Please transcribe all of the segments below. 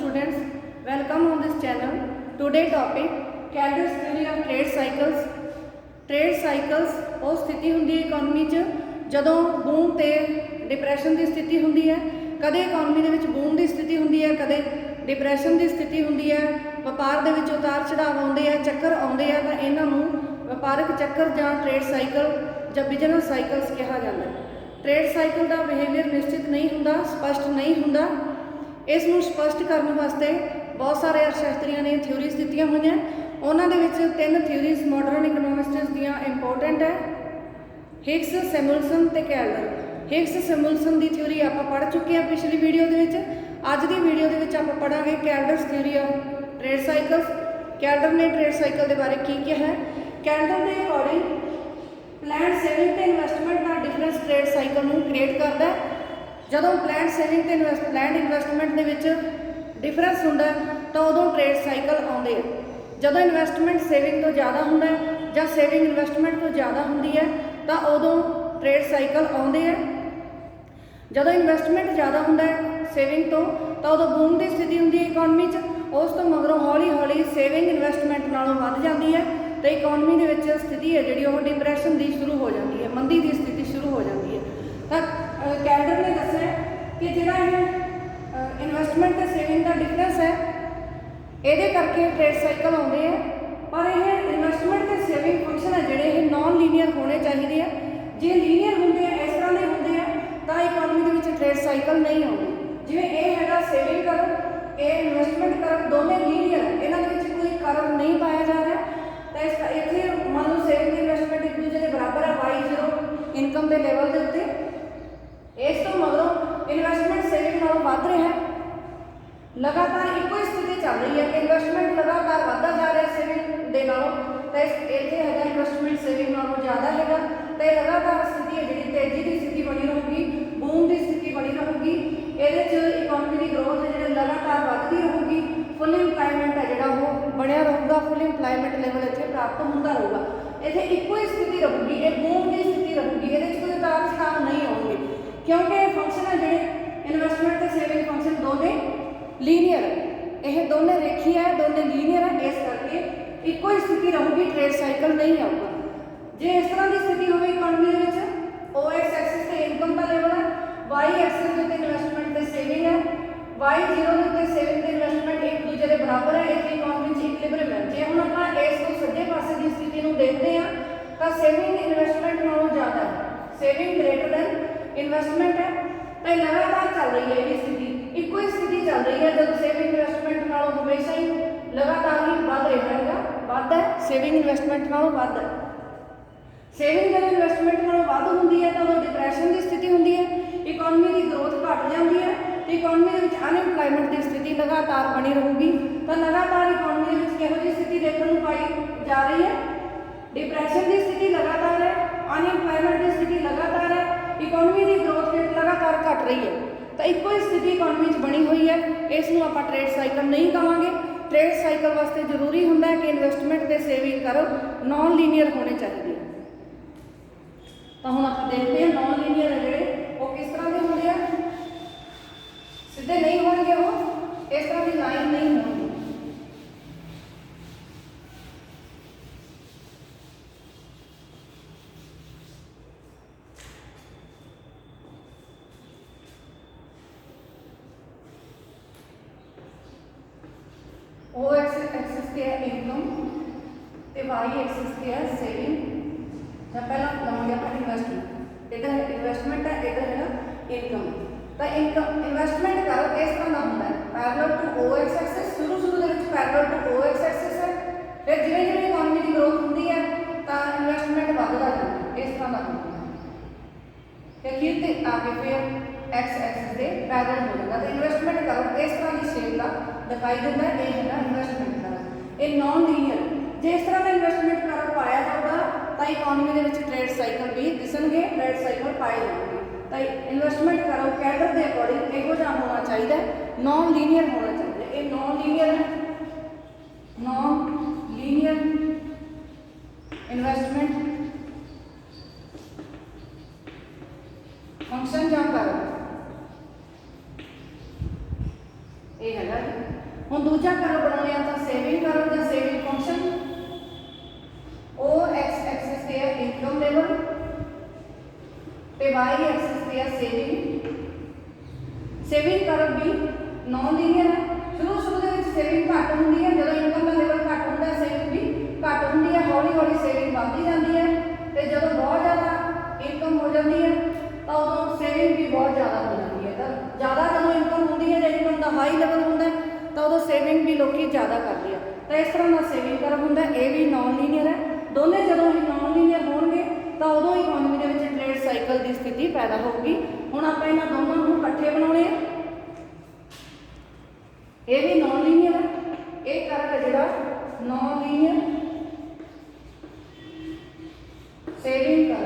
students, welcome on this channel. Today topic Calder's theory of trade cycles. Trade cycles ਉਹ ਸਥਿਤੀ ਹੁੰਦੀ ਹੈ economy 'ਚ ਜਦੋਂ ਬੂਮ ਤੇ ਡਿਪਰੈਸ਼ਨ ਦੀ ਸਥਿਤੀ ਹੁੰਦੀ ਹੈ। ਕਦੇ ਇਕਨੋਮੀ ਦੇ ਵਿੱਚ ਬੂਮ ਦੀ ਸਥਿਤੀ ਹੁੰਦੀ ਹੈ, ਕਦੇ ਡਿਪਰੈਸ਼ਨ ਦੀ ਸਥਿਤੀ ਹੁੰਦੀ ਹੈ। ਵਪਾਰ ਦੇ ਵਿੱਚ ਉਤਾਰ ਚੜਾਵ ਆਉਂਦੇ ਆ, ਚੱਕਰ ਆਉਂਦੇ ਆ, ਤਾਂ ਇਹਨਾਂ ਨੂੰ ਵਪਾਰਕ ਚੱਕਰ ਜਾਂ ਟ੍ਰੇਡ ਸਾਈਕਲ ਜਾਂ ਬਿਜ਼ਨਸ ਸਾਈਕਲਸ ਕਿਹਾ ਜਾਂਦਾ ਹੈ। ਟ੍ਰੇਡ ਸਾਈਕਲ ਦਾ ਬਿਹੇਵੀਅਰ ਨਿਸ਼ਚਿਤ ਨਹੀਂ ਹੁੰਦਾ, ਸਪਸ਼ਟ ਨਹੀਂ ਹੁੰਦਾ। ਇਸ ਨੂੰ ਸਪਸ਼ਟ ਕਰਨ ਵਾਸਤੇ ਬਹੁਤ ਸਾਰੇ ਅਰਥਸ਼ਾਸਤਰੀਆਂ ਨੇ ਥਿਊਰੀਜ਼ ਦਿੱਤੀਆਂ ਹੋਈਆਂ। ਉਹਨਾਂ ਦੇ ਵਿੱਚ 3 ਥਿਊਰੀਜ਼ ਮਾਡਰਨ ਇਕਨੋਮਿਸਟਸ ਦੀਆਂ ਇੰਪੋਰਟੈਂਟ ਹੈ, ਹਿਗਸ, ਸੈਮੁਅਲਸਨ ਤੇ ਕੈਲਡਰ। ਹਿਗਸ ਸੈਮੁਅਲਸਨ ਦੀ ਥਿਊਰੀ ਆਪਾਂ ਪੜ੍ਹ ਚੁੱਕੇ ਹਾਂ ਪਿਛਲੀ ਵੀਡੀਓ ਦੇ ਵਿੱਚ। ਅੱਜ ਦੀ ਵੀਡੀਓ ਦੇ ਵਿੱਚ ਆਪਾਂ ਪੜ੍ਹਾਂਗੇ ਕੈਲਡਰਸ ਥਿਊਰੀ ਆਫ ਟ੍ਰੇਡ ਸਾਈਕਲਸ। ਕੈਲਡਰ ਨੇ ਟ੍ਰੇਡ ਸਾਈਕਲ ਦੇ ਬਾਰੇ ਕੀ ਕਿਹਾ ਹੈ। ਕੈਲਡਰ ਦੇ ਅਕੋਰਡਿੰਗ ਪਲਾਨ ਸੇਵਿੰਗ ਤੇ ਇਨਵੈਸਟਮੈਂਟ ਦਾ ਡਿਫਰੈਂਸ ਟ੍ਰੇਡ ਸਾਈਕਲ ਨੂੰ ਕ੍ਰੀਏਟ ਕਰਦਾ ਹੈ। ਜਦੋਂ ਪਲਾਨ ਸੇਵਿੰਗ ਤੇ ਪਲਾਨ ਇਨਵੈਸਟਮੈਂਟ ਦੇ ਵਿੱਚ ਡਿਫਰੈਂਸ ਹੁੰਦਾ ਤਾਂ ਉਦੋਂ ਟ੍ਰੇਡ ਸਾਈਕਲ ਆਉਂਦੇ ਆ। ਜਦੋਂ ਇਨਵੈਸਟਮੈਂਟ ਸੇਵਿੰਗ ਤੋਂ ਜ਼ਿਆਦਾ ਹੁੰਦਾ ਜਾਂ ਸੇਵਿੰਗ ਇਨਵੈਸਟਮੈਂਟ ਤੋਂ ਜ਼ਿਆਦਾ ਹੁੰਦੀ ਹੈ ਤਾਂ ਉਦੋਂ ਟ੍ਰੇਡ ਸਾਈਕਲ ਆਉਂਦੇ ਆ। ਜਦੋਂ ਇਨਵੈਸਟਮੈਂਟ ਜ਼ਿਆਦਾ ਹੁੰਦਾ ਸੇਵਿੰਗ ਤੋਂ ਤਾਂ ਉਦੋਂ ਬੂਮ ਦੀ ਸਥਿਤੀ ਹੁੰਦੀ ਹੈ ਇਕਨੋਮੀ 'ਚ। ਉਸ ਤੋਂ ਮਗਰੋਂ ਹੌਲੀ ਹੌਲੀ ਸੇਵਿੰਗ ਇਨਵੈਸਟਮੈਂਟ ਨਾਲੋਂ ਵੱਧ ਜਾਂਦੀ ਹੈ ਅਤੇ ਇਕਨੋਮੀ ਦੇ ਵਿੱਚ ਸਥਿਤੀ ਹੈ ਜਿਹੜੀ ਉਹ ਡਿਪਰੈਸ਼ਨ ਦੀ ਸ਼ੁਰੂ ਹੋ ਜਾਂਦੀ ਹੈ, ਮੰਦੀ ਦੀ ਸਥਿਤੀ ਸ਼ੁਰੂ ਹੋ ਜਾਂਦੀ ਹੈ। ਤਾਂ ਕੈਲਡਰ ਨੇ ਦੱਸਿਆ ਕਿ ਜਿਹੜਾ ਇਹ ਇਨਵੈਸਟਮੈਂਟ ਅਤੇ ਸੇਵਿੰਗ ਦਾ ਡਿਫਰੈਂਸ ਹੈ ਇਹਦੇ ਕਰਕੇ ਟ੍ਰੇਡ ਸਾਈਕਲ ਆਉਂਦੇ ਆ। ਪਰ ਇਹ ਇਨਵੈਸਟਮੈਂਟ ਅਤੇ ਸੇਵਿੰਗ ਫੰਕਸ਼ਨ ਹੈ ਜਿਹੜੇ ਇਹ ਨਾਨ ਲੀਨੀਅਰ ਹੋਣੇ ਚਾਹੀਦੇ ਆ। ਜੇ ਲੀਨੀਅਰ ਹੁੰਦੇ ਆ, ਇਸ ਤਰ੍ਹਾਂ ਦੇ ਹੁੰਦੇ ਆ, ਤਾਂ ਇਕਨੋਮੀ ਦੇ ਵਿੱਚ ਟ੍ਰੇਡ ਸਾਈਕਲ ਨਹੀਂ ਆਉਂਦੇ। ਜਿਵੇਂ ਇਹ ਹੈਗਾ ਸੇਵਿੰਗ ਕਰਵ, ਇਹ ਇਨਵੈਸਟਮੈਂਟ ਕਰਵ, ਦੋਵੇਂ ਲੀਨੀਅਰ ਹੈ, ਇਹਨਾਂ ਦੇ ਵਿੱਚ ਕੋਈ ਕਰਵ ਨਹੀਂ ਪਾਇਆ ਜਾ ਰਿਹਾ। ਤਾਂ ਇੱਥੇ ਮੰਨ ਲਓ ਸੇਵਿੰਗ ਤੇ ਇਨਵੈਸਟਮੈਂਟ ਇੱਕ ਦੂਜੇ ਦੇ ਬਰਾਬਰ ਹੈ y0 ਇਨਕਮ ਦੇ ਲੈਵਲ ਦੇ ਉੱਤੇ। ਇਸ ਤੋਂ ਮਗਰੋਂ ਇਨਵੈਸਟਮੈਂਟ ਸੇਵਿੰਗ ਨਾਲੋਂ ਵੱਧ ਰਿਹਾ, ਲਗਾਤਾਰ ਇੱਕੋ ਹੀ ਸਥਿਤੀ ਚੱਲ ਰਹੀ ਹੈ ਕਿ ਇਨਵੈਸਟਮੈਂਟ ਲਗਾਤਾਰ ਵੱਧਦਾ ਜਾ ਰਿਹਾ ਸੇਵਿੰਗ ਦੇ ਨਾਲੋਂ। ਤਾਂ ਇੱਥੇ ਹੈਗਾ ਇਨਵੈਸਟਮੈਂਟ ਸੇਵਿੰਗ ਨਾਲੋਂ ਜ਼ਿਆਦਾ ਹੈਗਾ। ਤਾਂ ਇਹ ਲਗਾਤਾਰ ਸਥਿਤੀ ਹੈ ਜਿਹੜੀ ਤੇਜ਼ੀ ਦੀ ਸਥਿਤੀ ਬਣੀ ਰਹੂਗੀ, ਬੂਮ ਦੀ ਸਥਿਤੀ ਬਣੀ ਰਹੂਗੀ। ਇਹਦੇ 'ਚ ਇਕਨੋਮੀ ਦੀ ਗਰੋਥ ਹੈ ਜਿਹੜੀ ਲਗਾਤਾਰ ਵੱਧਦੀ ਰਹੂਗੀ। ਫੁੱਲ ਇੰਪਲਾਇਮੈਂਟ ਹੈ ਜਿਹੜਾ ਉਹ ਬਣਿਆ ਰਹੂਗਾ, ਫੁੱਲ ਇੰਪਲਾਇਮੈਂਟ ਲੈਵਲ ਇੱਥੇ ਪ੍ਰਾਪਤ ਹੁੰਦਾ ਰਹੂਗਾ। ਇੱਥੇ ਇੱਕੋ ਹੀ ਸਥਿਤੀ ਰਹੂਗੀ, ਇਹ ਬੂਮ ਦੀ ਸਥਿਤੀ ਰਹੂਗੀ। ਇਹਦੇ 'ਚ ਕੋਈ ਉਤਾਰ ਚੜਾਵ ਨਹੀਂ ਆਉਣਗੇ ਕਿਉਂਕਿ ਇਹ ਫੰਕਸ਼ਨ ਹੈ ਜਿਹੜੇ ਇਨਵੈਸਟਮੈਂਟ ਅਤੇ ਸੇਵਿੰਗ ਫੰਕਸ਼ਨ ਦੋਨੇ ਲੀਨੀਅਰ ਹੈ, ਇਹ ਦੋਨੇ ਰੇਖੀ ਹੈ, ਦੋਨੇ ਲੀਨੀਅਰ ਹੈ। ਇਸ ਕਰਕੇ ਇੱਕੋ ਹੀ ਸਥਿਤੀ ਰਹੂਗੀ, ਟ੍ਰੇਡ ਸਾਈਕਲ ਨਹੀਂ ਆਊਗਾ। ਜੇ ਇਸ ਤਰ੍ਹਾਂ ਦੀ ਸਥਿਤੀ ਹੋਵੇ ਇਕਨੋਮੀ ਦੇ ਵਿੱਚ, ਓ ਐਕਸ ਐਕਸਿਸ ਤੇ ਇਨਕਮ ਦਾ ਲੈਵਲ ਹੈ, ਵਾਈ ਐਕਸਿਸ ਦੇ ਉੱਤੇ ਇਨਵੈਸਟਮੈਂਟ ਤੇ ਸੇਵਿੰਗ ਹੈ, y0 ਦੇ ਉੱਤੇ ਸੇਵਿੰਗ ਤੇ ਇਨਵੈਸਟਮੈਂਟ ਇੱਕ ਦੂਜੇ ਦੇ ਬਰਾਬਰ ਹੈ। ਇੱਥੇ ਇਕਨੋਮੀ 'ਚ ਇਕੁਇਲਿਬ੍ਰੀਅਮ ਹੈ। ਜੇ ਹੁਣ ਆਪਾਂ ਇਸ ਤੋਂ ਸੱਜੇ ਪਾਸੇ ਦੀ ਸਥਿਤੀ ਨੂੰ ਦੇਖਦੇ ਹਾਂ ਤਾਂ ਸੇਵਿੰਗ ਇਨਵੈਸਟਮੈਂਟ ਨਾਲੋਂ ਜ਼ਿਆਦਾ ਹੈ, ਸੇਵਿੰਗ ਗ੍ਰੇਟਰ ਦੈਨ ਇਨਵੈਸਟਮੈਂਟ ਹੈ। ਤਾਂ ਲਗਾਤਾਰ ਚੱਲ ਰਹੀ ਹੈ ਇਹ ਸਥਿਤੀ, ਇੱਕੋ ਹੀ ਸਥਿਤੀ ਚੱਲ ਰਹੀ ਹੈ ਜਦੋਂ ਸੇਵਿੰਗ ਇਨਵੈਸਟਮੈਂਟ ਨਾਲੋਂ ਹਮੇਸ਼ਾ ਹੀ ਲਗਾਤਾਰ ਹੀ ਵੱਧ ਰਿਹਾ ਹੈਗਾ, ਵੱਧ ਹੈ, ਸੇਵਿੰਗ ਇਨਵੈਸਟਮੈਂਟ ਨਾਲੋਂ ਵੱਧ ਹੈ। ਸੇਵਿੰਗ ਜਦੋਂ ਇਨਵੈਸਟਮੈਂਟ ਨਾਲੋਂ ਵੱਧ ਹੁੰਦੀ ਹੈ ਤਾਂ ਉਦੋਂ ਡਿਪਰੈਸ਼ਨ ਦੀ ਸਥਿਤੀ ਹੁੰਦੀ ਹੈ, ਇਕਨੋਮੀ ਦੀ ਗਰੋਥ ਘੱਟ ਜਾਂਦੀ ਹੈ ਤੇ ਇਕਨੋਮੀ ਦੇ ਵਿੱਚ ਅਨਇੰਪਲਾਇਮੈਂਟ ਦੀ ਸਥਿਤੀ ਲਗਾਤਾਰ ਬਣੀ ਰਹੂਗੀ। ਤਾਂ ਲਗਾਤਾਰ ਇਕਨੋਮੀ ਦੇ ਵਿੱਚ ਕਿਹੋ ਜਿਹੀ ਸਥਿਤੀ ਦੇਖਣ ਨੂੰ ਪਾਈ ਜਾ ਰਹੀ ਹੈ, ਡਿਪਰੈਸ਼ਨ ਦੀ ਸਥਿਤੀ ਲਗਾਤਾਰ ਹੈ, ਅਨਇੰਪਲਾਇਮੈਂਟ ਦੀ ਸਥਿਤੀ ਲਗਾਤਾਰ ਹੈ, ਇਕਨੋਮੀ ਦੀ ਗਰੋਥ ਰੇਟ ਲਗਾਤਾਰ ਘਟ ਰਹੀ ਹੈ। ਤਾਂ ਇੱਕੋ ਹੀ ਸਥਿਤੀ ਇਕਨੋਮੀ 'ਚ ਬਣੀ ਹੋਈ ਹੈ। ਇਸ ਨੂੰ ਆਪਾਂ ਟ੍ਰੇਡ ਸਾਈਕਲ ਨਹੀਂ ਕਹਾਂਗੇ। ਟ੍ਰੇਡ ਸਾਈਕਲ ਵਾਸਤੇ ਜ਼ਰੂਰੀ ਹੁੰਦਾ ਹੈ ਕਿ ਇਨਵੈਸਟਮੈਂਟ ਤੇ ਸੇਵਿੰਗ ਕਰਵ ਨਾਨ ਲੀਨੀਅਰ ਹੋਣੇ ਚਾਹੀਦੇ। ਤਾਂ ਹੁਣ ਆਪਾਂ ਦੇਖਦੇ ਹਾਂ ਨਾਨ ਲੀਨੀਅਰ ਹੈ ਜਿਹੜੇ ਉਹ ਕਿਸ ਤਰ੍ਹਾਂ ਦੇ ਹੁੰਦੇ ਆ। ਸਿੱਧੇ ਨਹੀਂ ਹੋਣਗੇ, ਉਹ ਇਸ ਤਰ੍ਹਾਂ ਦੀ ਲਾਈਨ ਨਹੀਂ ਹੋਣਗੀ। ओ एक्सिस ਤੇ ਹੈ ਇਨਕਮ ਤੇ ਵਾਈ ਐਕਸਿਸ ਤੇ ਹੈ ਸੇਵਿੰਗ। ਜਾਂ ਪਹਿਲਾਂ ਲਵਾਂਗੇ ਆਪਾਂ ਇਨਵੈਸਟਮੈਂਟ। ਇਹਦਾ ਇਨਵੈਸਟਮੈਂਟ ਹੈ, ਇਹਦਾ ਹੈਗਾ ਇਨਕਮ। ਤਾਂ ਇਨਕਮ ਇਨਵੈਸਟਮੈਂਟ ਕਰੋ ਇਸ ਤਰ੍ਹਾਂ ਦਾ ਹੁੰਦਾ ਹੈ, parallel to O X axis. ਸ਼ੁਰੂ ਦੇ ਵਿੱਚ parallel to O X axis ਹੈ। ਫਿਰ ਜਿਵੇਂ ਜਿਵੇਂ ਇਕਨੋਮੀ ਦੀ ਗਰੋਥ ਹੁੰਦੀ ਹੈ ਤਾਂ ਇਨਵੈਸਟਮੈਂਟ ਵੱਧਦਾ ਜਾਂਦਾ, ਇਸ ਤਰ੍ਹਾਂ ਦਾ ਹੁੰਦਾ ਹੈ। ਤੇ ਅਖੀਰ ਤੇ ਆ ਕੇ ਫਿਰ ਐਕਸ ਐਕਸਿਸ ਦੇ ਪੈਰਲਲ ਹੋ ਜਾਂਦਾ। ਤਾਂ ਇਨਵੈਸਟਮੈਂਟ ਕਰੋ ਇਸ ਤਰ੍ਹਾਂ ਦੀ ਸ਼ੇਪ ਦਾ ਦਿਖਾਈ ਦਿੰਦਾ। ਇਹ ਹੈਗਾ ਇਨਵੈਸਟਮੈਂਟ ਕਰਵ, ਇਹ ਨਾਨ ਲੀਨੀਅਰ। ਜੇ ਇਸ ਤਰ੍ਹਾਂ ਦਾ ਇਨਵੈਸਟਮੈਂਟ ਕਰਵ ਪਾਇਆ ਜਾਊਗਾ ਤਾਂ ਇਕਨੋਮੀ ਦੇ ਵਿੱਚ ਟ੍ਰੇਡ ਸਾਈਕਲ ਵੀ ਦਿਸਣਗੇ, ਟ੍ਰੇਡ ਸਾਈਕਲ ਪਾਏ ਜਾਣਗੇ। ਤਾਂ ਇਨਵੈਸਟਮੈਂਟ ਕਰਵ ਕੈਲਡਰ ਦੇ ਅਕੋਰਡਿੰਗ ਇਹੋ ਜਿਹਾ ਹੋਣਾ ਚਾਹੀਦਾ, ਨਾਨ ਲੀਨੀਅਰ ਹੋਣਾ ਚਾਹੀਦਾ। ਇਹ ਨਾਨ ਲੀਨੀਅਰ ਹੈ, ਨਾਨ ਲੀਨੀਅਰ ਇਨਵੈਸਟਮੈਂਟ फंक्शन ਜਾਂ ਕਰਵ ਇਹ ਹੈਗਾ ਤੇ ਵਾਈ ਐਕਸਿਸ ਤੇ ਆ ਸੇਵਿੰਗ। ਸੇਵਿੰਗ ਕਰਵ ਵੀ ਨॉन ਲੀਨੀਅਰ ਹੈ। ਸ਼ੁਰੂ ਦੇ ਵਿੱਚ ਸੇਵਿੰਗ ਘੱਟ ਹੁੰਦੀ ਹੈ, ਜਦੋਂ ਇਨਕਮ ਦਾ ਲੈਵਲ ਘੱਟ ਹੁੰਦਾ ਹੈ ਸੇਵਿੰਗ ਵੀ ਘੱਟ ਹੁੰਦੀ ਹੈ, ਹੌਲੀ ਹੌਲੀ ਸੇਵਿੰਗ ਵੱਧਦੀ ਜਾਂਦੀ ਹੈ ਤੇ ਜਦੋਂ ਬਹੁਤ ਜ਼ਿਆਦਾ ਇਨਕਮ ਹੋ ਜਾਂਦੀ ਹੈ ਤਾਂ ਉਦੋਂ ਸੇਵਿੰਗ ਵੀ ਬਹੁਤ ਜ਼ਿਆਦਾ ਹੋ ਜਾਂਦੀ ਹੈ। ਤਾਂ ਜ਼ਿਆਦਾ ਜਦੋਂ ਇਨਕਮ ਹੁੰਦੀ ਹੈ ਜਾਂ ਇਨਕਮ ਦਾ ਹਾਈ ਲੈਵਲ ਹੁੰਦਾ ਹੈ ਤਾਂ ਉਦੋਂ ਸੇਵਿੰਗ ਵੀ ਲੋਕੀ ਜ਼ਿਆਦਾ ਕਰਦੇ ਆ। ਤਾਂ ਇਸ ਤਰ੍ਹਾਂ ਦਾ ਸੇਵਿੰਗ ਕਰਵ ਹੁੰਦਾ, ਇਹ ਵੀ ਨॉन ਲੀਨੀਅਰ ਹੈ। ਦੋਨੇ ਜਦੋਂ ਹੀ ਨॉन ਲੀਨੀਅਰ ਹੋਣਗੇ ਤਾਂ ਉਦੋਂ ਇਕਨੋਮੀ ਦੇ ਵਿੱਚ ਟ੍ਰੇਡ ਸਾਈਕਲ ਦੀ ਸਥਿਤੀ ਪੈਦਾ ਹੋਊਗੀ। ਹੁਣ ਆਪਾਂ ਇਹਨਾਂ ਦੋਨਾਂ ਨੂੰ ਇਕੱਠੇ ਬਣਾਉਣੇ ਆ। ਇਹ ਵੀ ਨॉन ਲੀਨੀਅਰ ਹੈ, ਇਹ ਕਰਵ ਹੈ ਜਿਹੜਾ नॉन लीनियर सेविंग कर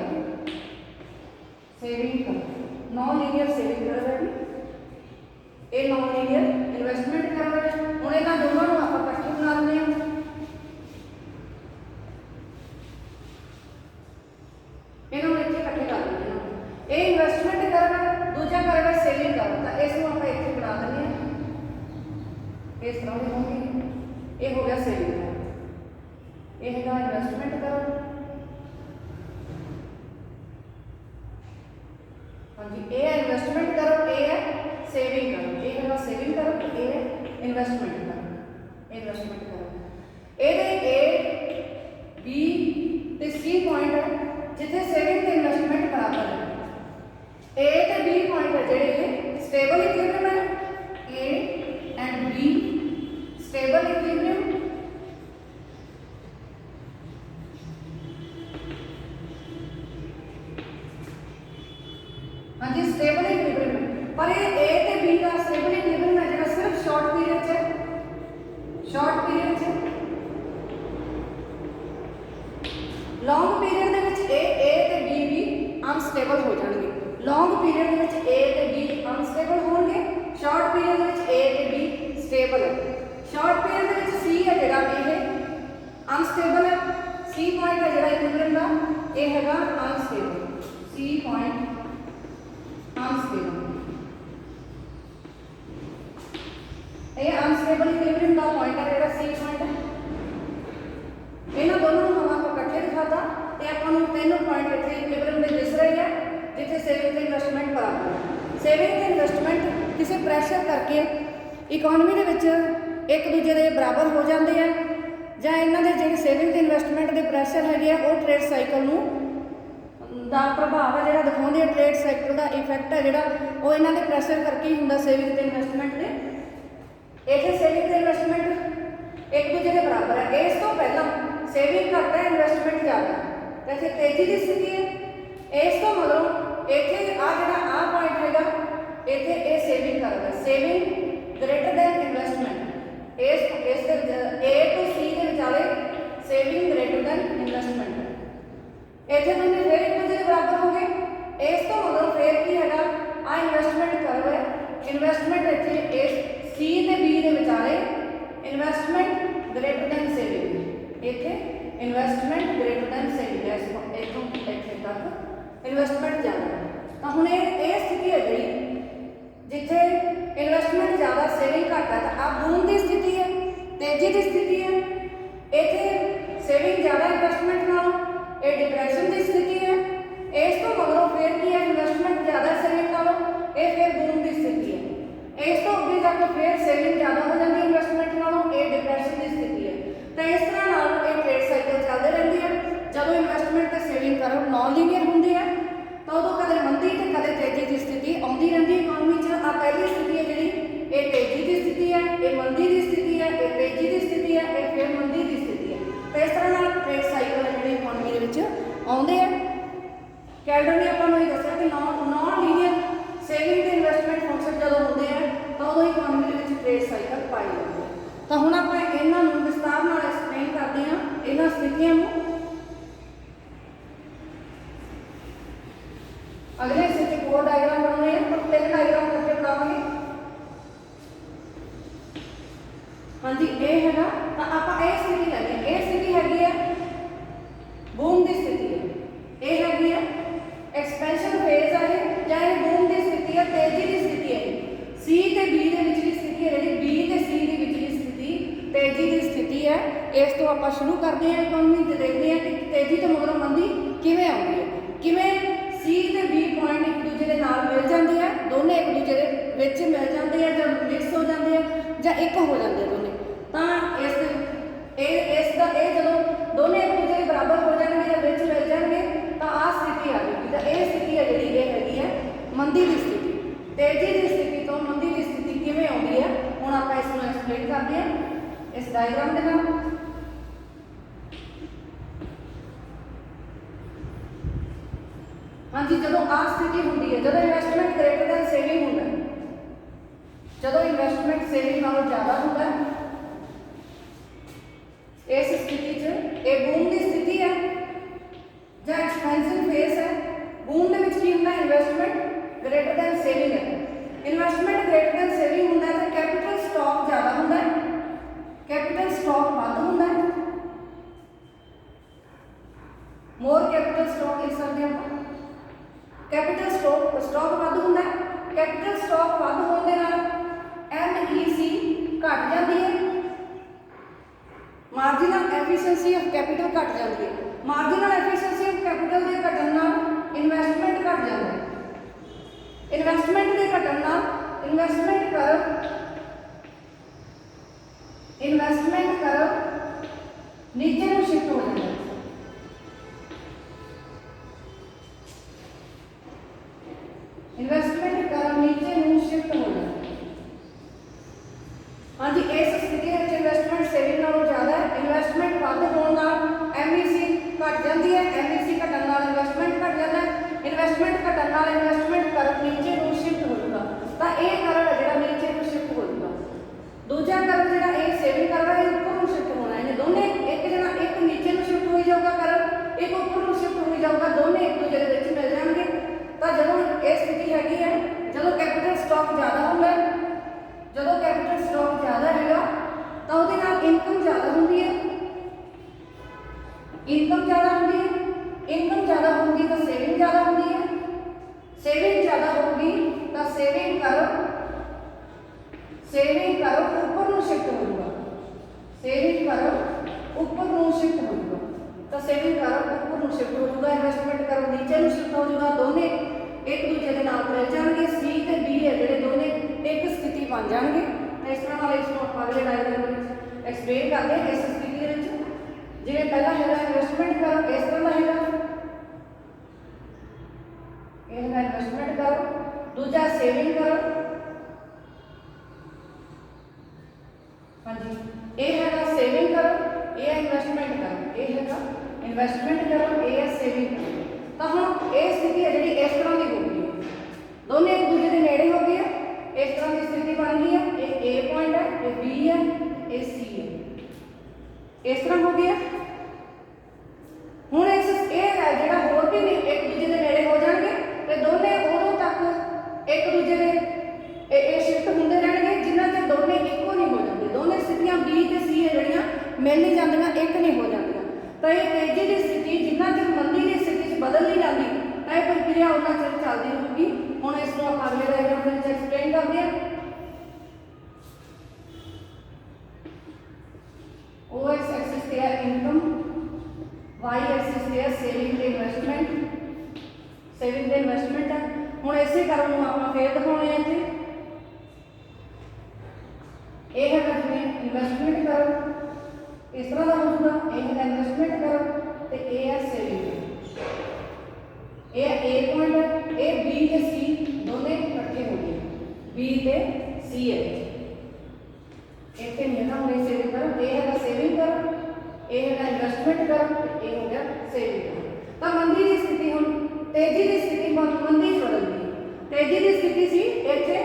सेविंग कर नॉन लीनियर सेविंग कर रहा है ये नॉन लीनियर इन्वेस्टमेंट कर रहा है। हम इन्होंने दोनों को आप इकट्ठे बना लें इन्होंने इतने इकट्ठे कर लेंगे। ये इन्वेस्टमेंट कर रहा है दूजा कर रहा है सेविंग कर रहा है इसको आप इतने बना देंगे इस तरह से होंगे। ये हो गया सेविंग कर ये है इन्वेस्टमेंट कर हाँ जी ये है इन्वेस्टमेंट करो ये है सेविंग करो ये है सेविंग करो ये है इन्वेस्टमेंट करो इन्वेस्टमेंट करो ये ए बी ते सी पॉइंट है जिथे सेविंग ते इन्वेस्टमेंट बराबर है। ए ते बी पॉइंट है जेडे स्टेबल इक्विलिब्रियम है A and be stable equilibrium हाँ जी स्टेबल इक्विलिब्रियम पर ये ए ते बी का स्टेबल इक्विलिब्रियम है जेड़ा सिर्फ शॉर्ट पीरियड च शॉर्ट पीरियड च लॉन्ग पीरियड दे विच ए ते बी भी अनस्टेबल हो जाएंगे। लॉन्ग पीरियड दे विच ए ते बी अनस्टेबल होंगे शॉर्ट पीरियड दे विच ए ते बी स्टेबल है। शॉर्ट पीरियड दे विच सी है जेड़ा ये अनस्टेबल है सी पॉइंट है जेड़ा इक्विलिब्रियम का ये हैगा अनस्टेबल सी पॉइंट अनस्टेबल ये अनस्टेबल इक्विलिब्रियम का पॉइंट है जेड़ा सी पॉइंट है। इन्हां दोनों को हम इकट्ठे दिखाता ते आपां नूं तीनों पॉइंट इत्थे इक्विलिब्रियम दे दिस रहे हैं जिथे सेविंग ते इन्वेस्टमेंट बराबर है। सेविंग ते इन्वेस्टमेंट किसी प्रैशर करके इकोनॉमी दे विच एक दूजे दे बराबर हो जाते हैं जां इन्हां दे जिहड़े सेविंग ते इन्वेस्टमेंट दे प्रैशर है वो ट्रेड साइकिल नूं ਦਾ ਪ੍ਰਭਾਵ ਹੈ ਜਿਹੜਾ ਦਿਖਾਉਂਦੇ ਆ ਟ੍ਰੇਡ ਸਾਈਕਲ ਦਾ ਇਫੈਕਟ ਹੈ ਜਿਹੜਾ ਉਹ ਇਹਨਾਂ ਦੇ ਪ੍ਰੈਸ਼ਰ ਕਰਕੇ ਹੀ ਹੁੰਦਾ ਸੇਵਿੰਗ ਤੇ ਇਨਵੈਸਟਮੈਂਟ ਦੇ। ਇੱਥੇ ਸੇਵਿੰਗ ਤੇ ਇਨਵੈਸਟਮੈਂਟ ਇੱਕ ਦੂਜੇ ਦੇ ਬਰਾਬਰ ਹੈ। ਇਸ ਤੋਂ ਪਹਿਲਾਂ ਸੇਵਿੰਗ ਘੱਟ ਹੈ ਇਨਵੈਸਟਮੈਂਟ ਜ਼ਿਆਦਾ ਹੈ ਤੇ ਇੱਥੇ ਤੇਜ਼ੀ ਦੀ ਸਥਿਤੀ ਹੈ। ਇਸ ਤੋਂ ਮਗਰੋਂ ਇੱਥੇ ਆ ਜਿਹੜਾ ਆ ਪੁਆਇੰਟ ਹੈਗਾ ਇੱਥੇ ਇਹ ਸੇਵਿੰਗ ਕਰਦਾ ਸੇਵਿੰਗ ਗ੍ਰੇਟਰ ਦੈਨ ਇਨਵੈਸਟਮੈਂਟ ਇਸ ਦੇ A ਤੋਂ C ਦੇ ਵਿਚਾਲੇ ਸੇਵਿੰਗ ਗ੍ਰੇਟਰ ਦੈਨ इन्वेस्टमेंट इतने दोनों फिर एक दूसरे के बराबर हो गए। इस तो मगर फिर की है आ इन्वेस्टमेंट कर्व है इन्वेस्टमेंट इतने सी ते बी के विचाले इन्वेस्टमेंट ग्रेटर दैन सेविंग इतने इन्वेस्टमेंट ग्रेटर दैन सेविंग है इतों इतने तक इन्वेस्टमेंट ज़्यादा है। तो हुण ये स्थिति है जी जिथे इन्वेस्टमेंट ज़्यादा सेविंग घट है तो आ बूम की स्थिति है तेजी की स्थिति है। इतने सेविंग ज़्यादा इन्वेस्टमेंट नालों ये डिप्रैशन की स्थिति है। इस तो मगरों फिर की है इन्वेस्टमेंट ज़्यादा सेविंग नालों ये फिर बूम की स्थिति है। इस तो अगे जाके फिर सेविंग ज़्यादा हो जाती है इन्वेस्टमेंट नालों ये डिप्रैशन की स्थिति है। तो इस तरह नाल ये ट्रेड साइकिल चलती रहती है। जब इन्वेस्टमेंट ते सेविंग कर्व नॉन लीनियर होंदी है तो उदों कदे मंदी ते कदे तेजी की स्थिति आउंदी रहती है इकोनॉमी च। आ पहली स्थिति है जिहड़ी ये तेजी की स्थिति है ये मंदी की स्थिति है ये तेजी की स्थिति है ये फिर मंदी की स्थिति है। तो इस तरह नाल ट्रेड साइकिल है जिहड़ी इकोनॉमी दे विच आउंदे हैं। कैल्डर ने आपां नूं ये दस्सिया कि नॉन लीनियर सेविंग ते इन्वेस्टमेंट फंक्शन जदों हुंदे हैं तो उदों इकोनॉमी दे विच ट्रेड साइकिल पाई जांदी है। तो हुण आपां इन्हां नूं विस्तार नाल एक्सप्लेन करदे हां इन्हां स्थितियां नूं। अगले हिस्से च कोड डायग्राम बनाने हैं तो तीन डायग्राम करके बनावांगे। हाँ जी ये हैगा तो आपां ये स्थिति लैंदे ये स्थिति हैगी है बूम की स्थिति है ये हैगी है एक्सपेंशन फेज है चाहे बूम की स्थिति है तेजी की स्थिति है। सी ते बी के विचली स्थिति है जी बी ते सी की विचली स्थिति तेजी की स्थिति है। इस तो आप शुरू करते हैं इकोनॉमी देखते हैं कि तेजी तो मगरों मंदी किवें आउंदी है किवें सी ते बी पॉइंट मंदी की स्थिति, तेजी की स्थिति तो मंदी की स्थिति किवें आउंदी है, हुण आपां इसनूं एक्सप्लेन करते हैं इस डायग्राम के नाल। हाँ जी, जो आ स्थिति होंगी है, जो इन्वेस्टमेंट ग्रेटर दैन सेविंग होंगे, जो इन्वेस्टमेंट सेविंग नालों ज़्यादा होंगे, इस स्थिति ये बूम की स्थिति है या एक्सपेंसिव फेस है। बूम के की होंगे इन्वेस्टमेंट ग्रेटर दैन सेविंग है। इन्वेस्टमेंट ग्रेटर दैन सेविंग होंगे तो कैपिटल स्टॉक ज़्यादा होंगे, कैपिटल स्टॉक वध होंगे, मोर कैपिटल स्टॉक लिख सकते हैं। कैपिटल स्टॉक वध होंगे, कैपिटल स्टॉक वध होने MEC घट जाती है, मार्जिनल एफिशिएंसी ऑफ कैपिटल घट जाती है। मार्जिनल एफिशिएंसी ऑफ कैपिटल के घटन नाल इन्वेस्टमेंट घट जाता है। इन्वेस्टमेंट के घटन नाल इन्वेस्टमेंट कर नीचे में शिफ्ट हो जाता है। इन्वेस्टमेंट कर नीचे में शिफ्ट हो जाता है। हाँ जी, इस स्थिति में इन्वेस्टमेंट सेविंग नालों ज़्यादा है। इन्वेस्टमेंट वध होने नाल MIC घट जाती है, MIC घटन नाल इन्वेस्टमेंट घट जाता है। इन्वेस्टमेंट घटन नाल इन्वेस्टमेंट कर नीचे में शिफ्ट हो जाएगा, तो यह कर जो नीचे में शिफ्ट हो जाएगा। दूजा कर जो सेविंग कर रहा है ऊपर में शिफ्ट होना है। दोनों एक जना एक नीचे में शिफ्ट हो जाऊगा, कर एक ऊपर में शिफ्ट हो जाऊगा, दोनों एक दूसरे के मिल जाएंगे। तो जो ये स्थिति हैगी है, जो कैपिटल स्टॉक ज़्यादा होगा, जो कैपिटल स्टॉक ज़्यादा है तो वो इनकम ज़्यादा होंगी है, इनकम ज़्यादा होंगी है, इनकम ज़्यादा होगी तो सेविंग ज़्यादा होंगी है, सेविंग ज़्यादा होगी तो सेविंग करो ऊपर में शिफ्ट होगा, सेविंग करो ऊपर में शिफ्ट होगा, तो सेविंग करो ऊपर में शिफ्ट होगा, इन्वेस्टमेंट करो नीचे में शिफ्ट हो जाएगा। दोनों एक दूसरे के नाल मिल जाएंगे। C ते B है जोड़े दोनों एक स्थिति बन जाएंगे। इस तरह इसको अगले डायग्राम में एक्सप्लेन करते हैं। इस स्थिति जिवें पहला है इन्वेस्टमेंट करो, इस तरह का है इन्वेस्टमेंट करो, दूजा सेविंग करो। हाँ जी, ये है सेविंग करो, ये है इन्वेस्टमेंट करो, ये है इन्वेस्टमेंट करो, ये है सेविंग करो। तो हम ये स्थिति है जी इस तरह की होगी, दोनों एक दूसरे के नेड़े हो गए, इस तरह की स्थिति बन गई है। ये A पॉइंट है, ये B है, ये C है, इस तरह हो गया। हुण इस जो होर भी एक दूसरे के नेड़े हो जाएंगे तो दोनों उदों तक एक दूसरे के शिफ्ट होंगे रहेंगे जिन्ना चर दोनों इको नहीं हो जाते। दोनों स्थितियां B ते C है जड़ियाँ मिल नहीं जांदियां, एक नहीं हो जाती। तो ये तेजी की स्थिति जिन्ना चर मंदी की स्थिति बदल नहीं जाती, तो यह प्रक्रिया उन्ना चर चलती होगी। हुण इसको आप अगले डायग्राम में एक्सप्लेन करते हैं। OX एक्सिस ते है इनकम, Y एक्सिस ते है सेविंग ते इन्वेस्टमेंट, सेविंग ते इन्वेस्टमेंट है। हुण इसे कारण आप फिर दिखाने हैं इत्थे ये है जिवें इन्वेस्टमेंट करो इस तरह का होगा, ये है इन्वेस्टमेंट करो तो ये है सेविंग, ये A पॉइंट है, ये B ते C दोनों इकट्ठे हो गए, B ते C है एक नहीं है। हम सेविंग करो, ये है सेविंग करो, ये है इन्वेस्टमेंट करो, ये हो गया सेविंग करो। तो मंदी की स्थिति हम तेजी की स्थिति मंदी बदल गई। तेजी की स्थिति सी इत्थे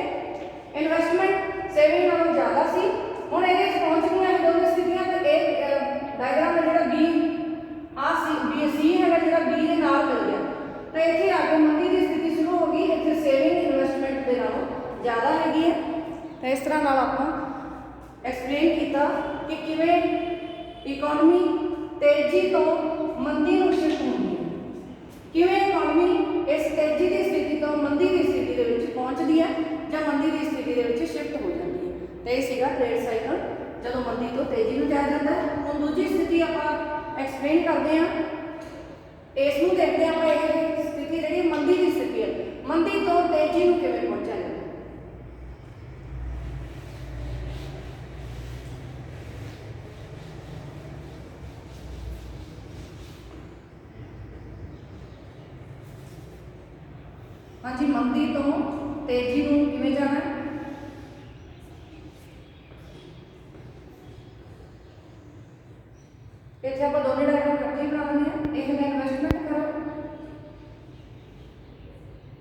इन्वेस्टमेंट सेविंग नालों ज़्यादा सी, हुण इहदे च पहुंच गई है दोनों स्थितियां। तो एक डायग्राम है जिहड़ा C है जिहड़ा B दे नाल मिल गया, तो इत्थे आके मंदी की स्थिति शुरू हो गई। इत्थे सेविंग इन्वेस्टमेंट के नालों ज़्यादा हैगी है। तो इस तरह नाल आपां एक्सप्लेन किया कि किवें इकोनॉमी तेजी तो मंदी में शिफ्ट होती है, किवें इकोनॉमी इस तेजी की स्थिति तो मंदी की स्थिति के विच पहुंचती है या मंदी की स्थिति के विच शिफ्ट हो जाती है। तो यह सीगा ट्रेड साइकिल जो मंदी तो तेजी में जाया जाता है। हम दूसरी स्थिति आप एक्सप्लेन करते हैं, इसमें देखते हैं आप ये स्थिति जी मंदी की स्थिति है, मंदी तो तेजी में किवें पहुंचा जाए। हाँ जी, मंदी तो तेजी नूं किवें जाना है? इत्थे आपां दोनों डायग्राम इकट्ठे ही बना लैंदे हैं। ये है इन्वेस्टमेंट करो,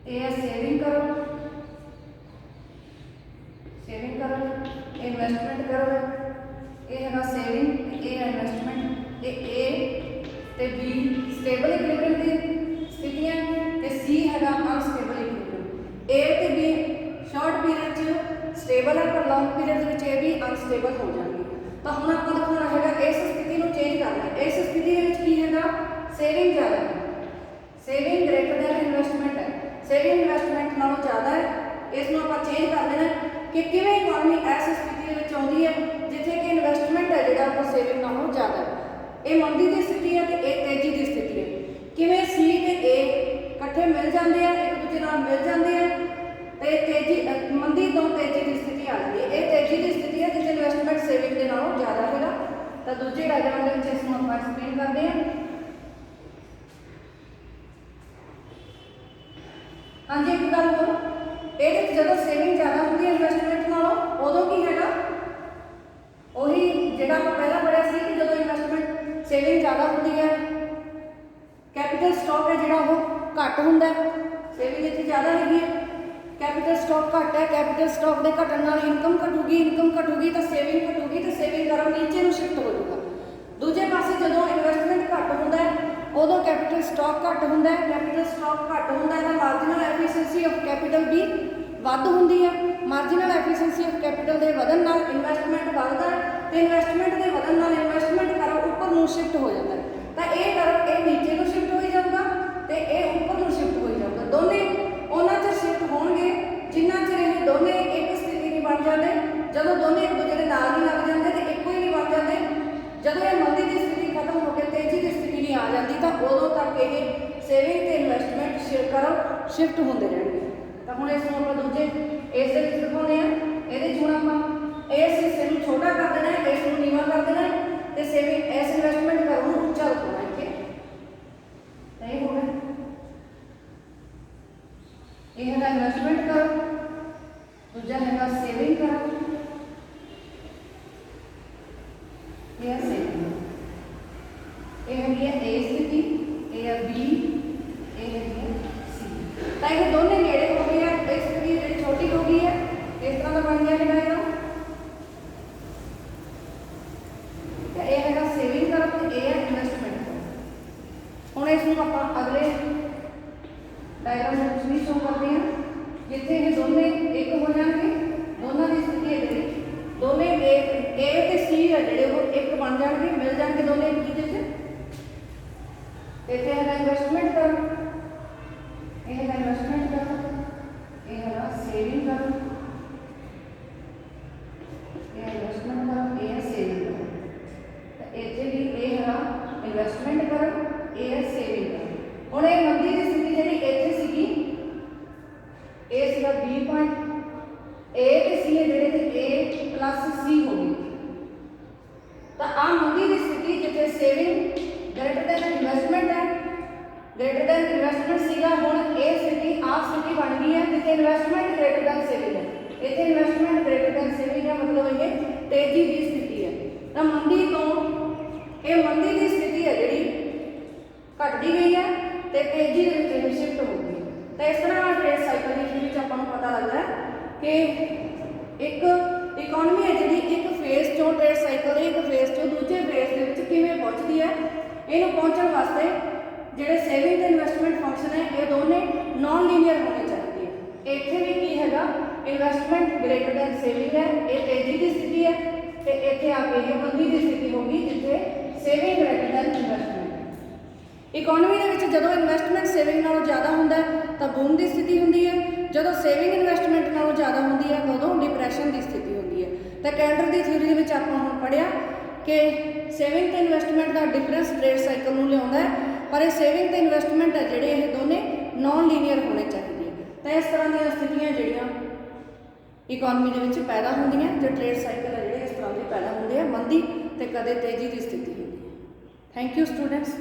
ये है सेविंग करो, सेविंग करो, इन्वेस्टमेंट करो, ये है सेविंग, ये है इन्वेस्टमेंट, ये ए ते बी स्टेबल इक्विलिब्रियम दी स्थितियां ते सी हैगा अनस्टेबल इक्विलिब्रियम। ए ते बी शॉर्ट पीरियड च स्टेबल है पर लॉन्ग पीरियड दे विच ए भी अनस्टेबल हो जाएगी। तो हुण आपां दिखाउणा हैगा इस स्थिति नूं चेंज करना है। इस स्थिति दे विच की हैगा सेविंग ज़्यादा है, सेविंग ग्रेटर दैन इन्वेस्टमेंट है, सेविंग इन्वेस्टमेंट नालों ज़्यादा है। इस नूं आपां चेंज कर देना कि किवें इकोनॉमी ऐसी स्थिति दे विच आउंदी है जिथे कि इन्वेस्टमेंट है जिहड़ा वो सेविंग नालों ज़्यादा है। ये मंदी की स्थिति है तो एक तेजी की स्थिति है। किवें सी ते ए इकट्ठे मिल जाते हैं, एक दूसरे नाल मिल जाते हैं तो तेजी मंदी तो तेजी की स्थिति आ जाती है। ये तेजी की स्थिति है जिसे इन्वेस्टमेंट सेविंग के नालों ज़्यादा है। तो दूजे डायग्राम के इसमें आप एक्सप्लेन करते हैं। हाँ जी, एक गल हो ये जो सेविंग ज़्यादा होती है इन्वेस्टमेंट नालों उदों की है वही जो पहला पढ़िया सी कि जो इन्वेस्टमेंट सेविंग ज़्यादा होती है कैपिटल स्टॉक है जो घट होंगे, सेविंग इतनी ज़्यादा हैगी है, कैपिटल स्टॉक घट है, कैपिटल स्टॉक के घटन नाल इनकम घटूगी, इनकम घटूगी तो सेविंग घटूगी तो सेविंग करम नीचे में शिफ्ट हो जाएगा। दूजे पासे जो इन्वेस्टमेंट घट होंगे उदों कैपिटल स्टॉक घट होंगे, कैपिटल स्टॉक घट होंगे तो मार्जिनल एफिशिएंसी ऑफ कैपिटल भी वध होंदी है। मार्जिनल एफिशिएंसी ऑफ कैपिटल के वधन नाल इन्वेस्टमेंट बढ़ता है तो इन्वेस्टमेंट के वधन नाल इन्वेस्टमेंट करम उपर नूं शिफ्ट हो जाता है। तो ये करम ये नीचे नूं शिफ्ट हो जाऊगा तो ये उपर नूं शिफ्ट हो जाऊगा। दोने उन्हां च शिफ्ट होणगे जिन्ना चਿਰ ਇਹ दोने एक स्थिति नहीं बन जाते, जो दोने एक दूसरे के नाल नहीं लग जाते तो एको ही नहीं बन जाते। जब ये मंदी की स्थिति खत्म होकर तेजी की स्थिति नहीं आ जाती तो उदों तक ये सेविंग तो इन्वेस्टमेंट करम शिफ्ट होंदे रहणगे। तो हुण इस नूं आपां दूजे इस दे विच दिखाउणे आ, इहदे च हुण आपां इस हिस्से नूं छोटा कर देना है, इस नूं नीवां कर देना है तो सेविंग इस इन्वेस्टमेंट करम नूं उच्चा रखना है। तो ये हो गया, ये है इन्वेस्टमेंट करो, दूजा है सेविंग करो, ये है सेविंग, ये है ए स्थिति, ये है बी, ये है सी। तो ये दोनों नेड़े हो गए हैं, एक स्थिति छोटी हो गई है, इस तरह का बन गया है डायग्राम। ये है सेविंग करो तो ये है इन्वेस्टमेंट करो। हुण इसनूं आपां अगले डायग्राम में कुछ नहीं शो करते हैं जिथे ये दोनों एक हो जाएंगे, दोनों की स्थिति है जी दोनों ए ते सी है जोड़े वो एक बन जाएंगे, मिल जाएंगे दोनों एक दूसरे से। इतने है इन्वेस्टमेंट करो, ये है इन्वेस्टमेंट करो, ये है सेविंग करो, ये इन्वेस्टमेंट करो, ये है सेविंग करो। तो इतने भी ये है इन्वेस्टमेंट करो, ये है सेविंग करो। हुण ये मंदी की स्थिति जी इतने सी ए सीगा बी पॉइंट ए ते सी है जोड़े ए प्लस सी हो गई। तो आ मंदी की स्थिति जिथे सेविंग ग्रेटर दैन इन्वेस्टमेंट है, ग्रेटर दैन इन्वेस्टमेंट सीगा, हुण ए स्थिति आ स्थिति बन गई है जिथे इन्वेस्टमेंट ग्रेटर दैन सेविंग है। इतने इन्वेस्टमेंट ग्रेटर दैन सेविंग है मतलब ये तेजी की स्थिति है। तो मंदी तो ये मंदी की स्थिति है जी घटती गई है तो तेजी के शिफ्ट हो गई। तो इस तरह ट्रेड साइकिल के आपको पता लगता है कि एक इकोनॉमी है जी एक फेज चो ट्रेड साइकिल एक फेज चो दूजे फेज के किमें पहुँचती है। इन्हें पहुँचने वास्ते जोड़े सेविंग तो इन्वेस्टमेंट फंक्शन है ये दोनों नॉन लीनियर होने चाहिए। इतने भी की है इन्वेस्टमेंट ग्रेटर दैन सेविंग है, ये तेजी की स्थिति है तो इतने आके ये मंदी की स्थिति होगी जिथे saving greater than investment. Economy के जो इन्वेस्टमेंट सेविंग नालों ज़्यादा होंगे तो बूम की स्थिति होंगी है, जो सेविंग इन्वेस्टमेंट नालों ज़्यादा होंगी है तो उदों डिप्रैशन की स्थिति होंगी है। तो कैंडर की थ्योरी के आपको हम पढ़िया कि सेविंग तो इन्वेस्टमेंट का डिफरेंस ट्रेड साइकिल में लिया है, पर यह सेविंग तो इन्वेस्टमेंट है जोड़े ये दोनों नॉन लीनियर होने चाहिए। तो इस तरह दी स्थितियाँ जोड़ियाँ इकोनॉमी के पैदा होंदियां जो ट्रेड साइकिल है जोड़े इस तरह के पैदा होंगे मंदी तो कदे तेजी की स्थिति होंगी। Thank you students.